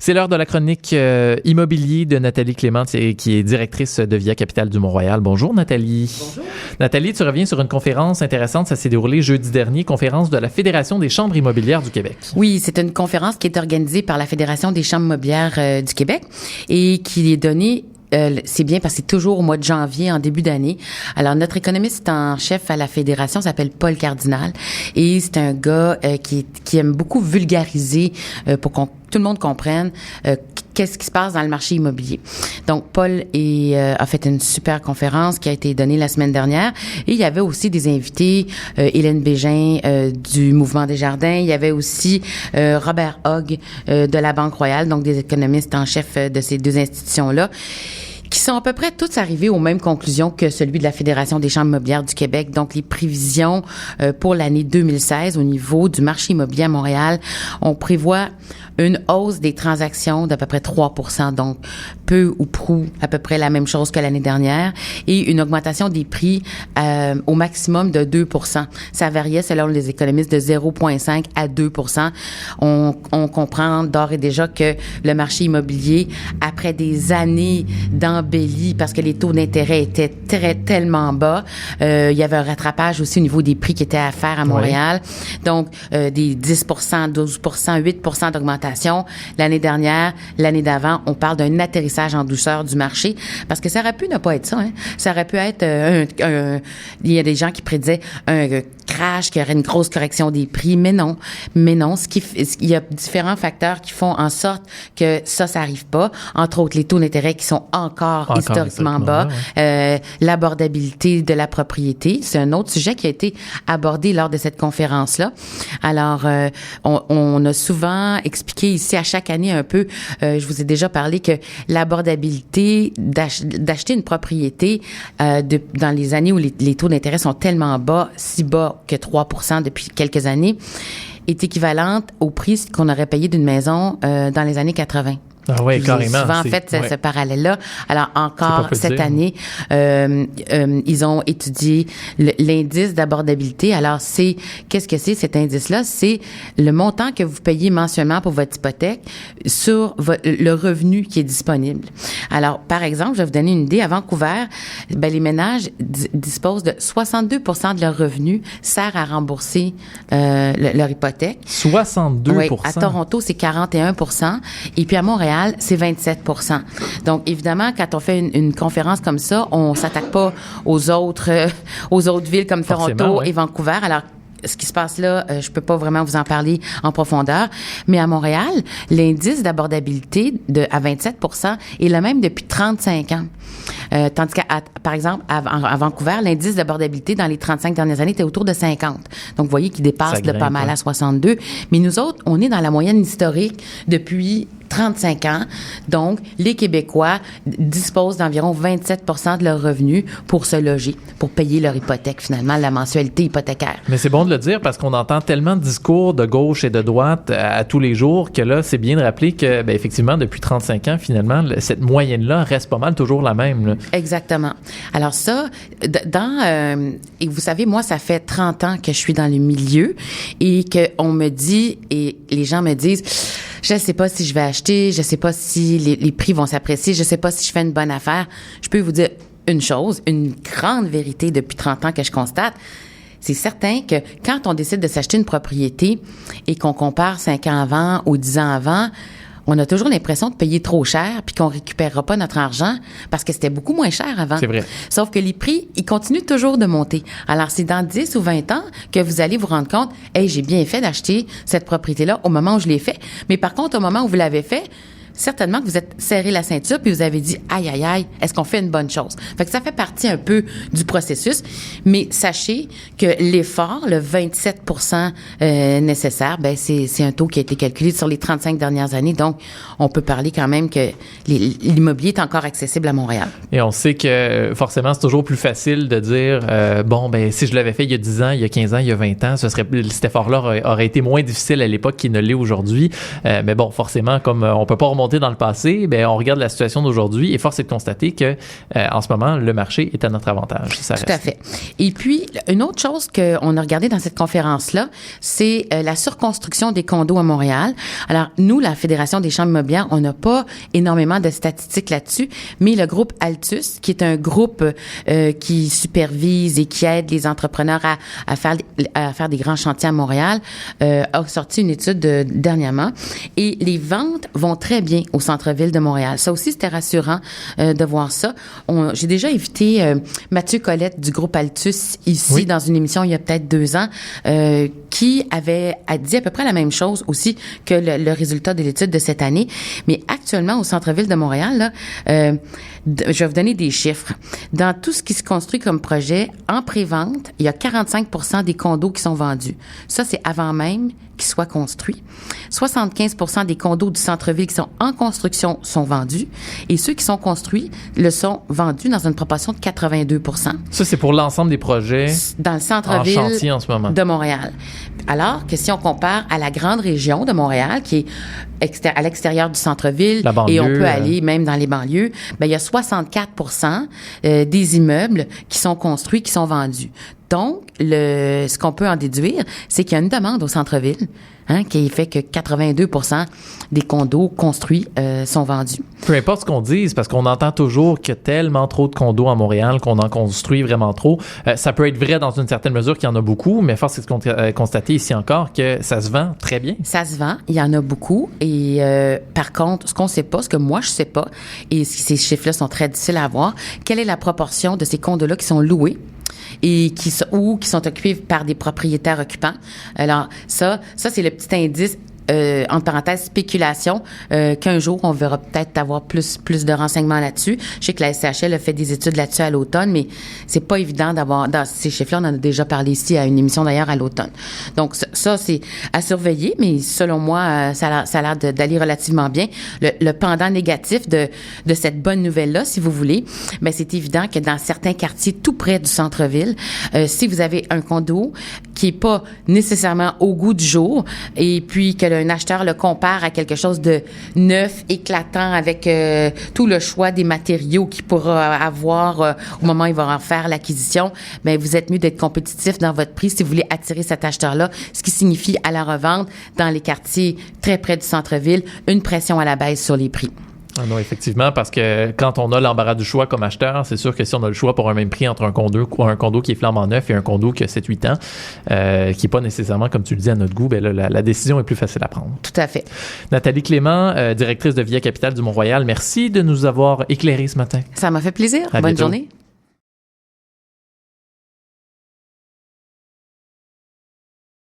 C'est l'heure de la chronique immobilier de Nathalie Clément, qui est directrice de Via Capitale du Mont-Royal. Bonjour Nathalie. Bonjour. Nathalie, tu reviens sur une conférence intéressante. Ça s'est déroulé jeudi dernier, conférence de la Fédération des chambres immobilières du Québec. Oui, c'est une conférence qui est organisée par la Fédération des chambres immobilières du Québec et qui est donnée c'est bien parce que c'est toujours au mois de janvier, en début d'année. Alors, notre économiste en chef à la Fédération s'appelle Paul Cardinal et c'est un gars qui aime beaucoup vulgariser pour qu'on tout le monde comprenne qu'est-ce qui se passe dans le marché immobilier. Donc, Paul a fait une super conférence qui a été donnée la semaine dernière et il y avait aussi des invités, Hélène Bégin du Mouvement des Jardins, il y avait aussi Robert Hogg de la Banque Royale, donc des économistes en chef de ces deux institutions-là, qui sont à peu près tous arrivés aux mêmes conclusions que celui de la Fédération des chambres immobilières du Québec. Donc, les prévisions pour l'année 2016 au niveau du marché immobilier à Montréal, on prévoit une hausse des transactions d'à peu près 3%, donc peu ou prou à peu près la même chose que l'année dernière, et une augmentation des prix au maximum de 2%. Ça variait selon les économistes de 0,5 à 2%. On comprend d'ores et déjà que le marché immobilier, après des années d'embellie, parce que les taux d'intérêt étaient tellement bas, il y avait un rattrapage aussi au niveau des prix qui étaient à faire à Montréal. Oui. Donc, des 10%, 12%, 8% d'augmentation. L'année dernière, l'année d'avant, on parle d'un atterrissage en douceur du marché parce que ça aurait pu ne pas être ça. Hein. Ça aurait pu être il y a des gens qui prédisaient un crash, qu'il y aurait une grosse correction des prix, mais non. Il y a différents facteurs qui font en sorte que ça arrive pas. Entre autres, les taux d'intérêt qui sont encore historiquement bas, l'abordabilité de la propriété. C'est un autre sujet qui a été abordé lors de cette conférence-là. Alors, on a souvent expliqué ici à chaque année un peu, je vous ai déjà parlé que l'abordabilité d'acheter une propriété dans les années où les taux d'intérêt sont tellement bas, si bas que 3% depuis quelques années, est équivalente au prix qu'on aurait payé d'une maison dans les années 80. Ah oui, carrément. Souvent fait ce parallèle-là. Alors encore cette année, ils ont étudié l'indice d'abordabilité. Alors qu'est-ce que c'est cet indice-là? C'est le montant que vous payez mensuellement pour votre hypothèque sur le revenu qui est disponible. Alors par exemple, je vais vous donner une idée. À Vancouver, les ménages disposent de 62% de leur revenu sert à rembourser leur hypothèque. 62%? Oui. À Toronto, c'est 41%. Et puis à Montréal, c'est 27%. Donc, évidemment, quand on fait une conférence comme ça, on s'attaque pas aux autres villes comme Toronto et Vancouver. Alors, ce qui se passe là, je peux pas vraiment vous en parler en profondeur, mais à Montréal, l'indice d'abordabilité à 27% est le même depuis 35 ans. Tandis par exemple, à Vancouver, l'indice d'abordabilité dans les 35 dernières années était autour de 50. Donc, vous voyez qu'il dépasse de pas mal à 62. Mais nous autres, on est dans la moyenne historique depuis 35 ans. Donc, les Québécois disposent d'environ 27% de leurs revenus pour se loger, pour payer leur hypothèque, finalement, la mensualité hypothécaire. Mais c'est bon de le dire parce qu'on entend tellement de discours de gauche et de droite à tous les jours que là, c'est bien de rappeler que, effectivement, depuis 35 ans, finalement, cette moyenne-là reste pas mal toujours la même. Là. Exactement. Alors ça, et vous savez, moi, ça fait 30 ans que je suis dans le milieu et qu'on me dit, et les gens me disent, je sais pas si je vais acheter, je sais pas si les prix vont s'apprécier, je sais pas si je fais une bonne affaire. Je peux vous dire une chose, une grande vérité depuis 30 ans que je constate. C'est certain que quand on décide de s'acheter une propriété et qu'on compare 5 ans avant ou 10 ans avant, on a toujours l'impression de payer trop cher puis qu'on récupérera pas notre argent parce que c'était beaucoup moins cher avant. C'est vrai. Sauf que les prix, ils continuent toujours de monter. Alors, c'est dans 10 ou 20 ans que vous allez vous rendre compte, « Hey, j'ai bien fait d'acheter cette propriété-là au moment où je l'ai fait. » Mais par contre, au moment où vous l'avez fait, certainement que vous êtes serré la ceinture puis vous avez dit aïe aïe aïe, est-ce qu'on fait une bonne chose? Fait que ça fait partie un peu du processus, mais sachez que l'effort, le 27% nécessaire, c'est un taux qui a été calculé sur les 35 dernières années, donc on peut parler quand même que l'immobilier est encore accessible à Montréal. Et on sait que forcément, c'est toujours plus facile de dire si je l'avais fait il y a 10 ans, il y a 15 ans, il y a 20 ans, cet effort-là aurait été moins difficile à l'époque qu'il ne l'est aujourd'hui. Mais bon, forcément, comme on peut pas remonter remonter dans le passé, ben on regarde la situation d'aujourd'hui et force est de constater que en ce moment, le marché est à notre avantage. Ça Tout à fait. Et puis, une autre chose qu'on a regardé dans cette conférence-là, c'est la surconstruction des condos à Montréal. Alors, nous, la Fédération des chambres immobilières, on n'a pas énormément de statistiques là-dessus, mais le groupe Altus, qui est un groupe qui supervise et qui aide les entrepreneurs à faire des grands chantiers à Montréal, a sorti une étude dernièrement. Et les ventes vont très bien au centre-ville de Montréal. Ça aussi, c'était rassurant de voir ça. J'ai déjà invité Mathieu Colette du groupe Altus ici dans une émission il y a peut-être 2 ans qui a dit à peu près la même chose aussi que le résultat de l'étude de cette année. Mais actuellement, au centre-ville de Montréal, là, je vais vous donner des chiffres. Dans tout ce qui se construit comme projet, en pré-vente, il y a 45% des condos qui sont vendus. Ça, c'est avant même qu'ils soient construits. 75% des condos du centre-ville qui sont en construction sont vendus. Et ceux qui sont construits le sont vendus dans une proportion de 82%. Ça, c'est pour l'ensemble des projets dans le centre-ville en chantier en ce moment de Montréal. Alors que si on compare à la grande région de Montréal, qui est à l'extérieur du centre-ville, banlieue, et on peut aller même dans les banlieues, ben il y a 64% des immeubles qui sont construits, qui sont vendus. Donc, ce qu'on peut en déduire, c'est qu'il y a une demande au centre-ville, qui fait que 82% des condos construits sont vendus. Peu importe ce qu'on dise, parce qu'on entend toujours qu'il y a tellement trop de condos à Montréal qu'on en construit vraiment trop. Ça peut être vrai dans une certaine mesure qu'il y en a beaucoup, mais force est de constater ici encore que ça se vend très bien. Ça se vend, il y en a beaucoup. Et par contre, ce qu'on sait pas, ce que moi je sais pas, et ces chiffres-là sont très difficiles à avoir, quelle est la proportion de ces condos-là qui sont loués et qui sont occupés par des propriétaires occupants. Alors, ça c'est le petit indice entre parenthèses, spéculation, qu'un jour, on verra peut-être avoir plus de renseignements là-dessus. Je sais que la SCHL a fait des études là-dessus à l'automne, mais c'est pas évident d'avoir, dans ces chiffres-là, on en a déjà parlé ici à une émission d'ailleurs à l'automne. Donc, ça c'est à surveiller, mais selon moi, ça a l'air d'aller relativement bien. Le pendant négatif de cette bonne nouvelle-là, si vous voulez, ben c'est évident que dans certains quartiers tout près du centre-ville, si vous avez un condo qui est pas nécessairement au goût du jour, et puis que un acheteur le compare à quelque chose de neuf, éclatant, avec tout le choix des matériaux qu'il pourra avoir au moment où il va en faire l'acquisition, ben vous êtes mieux d'être compétitif dans votre prix si vous voulez attirer cet acheteur-là, ce qui signifie à la revente, dans les quartiers très près du centre-ville, une pression à la baisse sur les prix. Ah non, effectivement, parce que quand on a l'embarras du choix comme acheteur, c'est sûr que si on a le choix pour un même prix entre un condo qui est flambant neuf et un condo qui a 7-8 ans, qui n'est pas nécessairement, comme tu le dis, à notre goût, ben là, la décision est plus facile à prendre. Tout à fait. Nathalie Clément, directrice de Via Capitale du Mont-Royal, merci de nous avoir éclairés ce matin. Ça m'a fait plaisir. Bonne journée.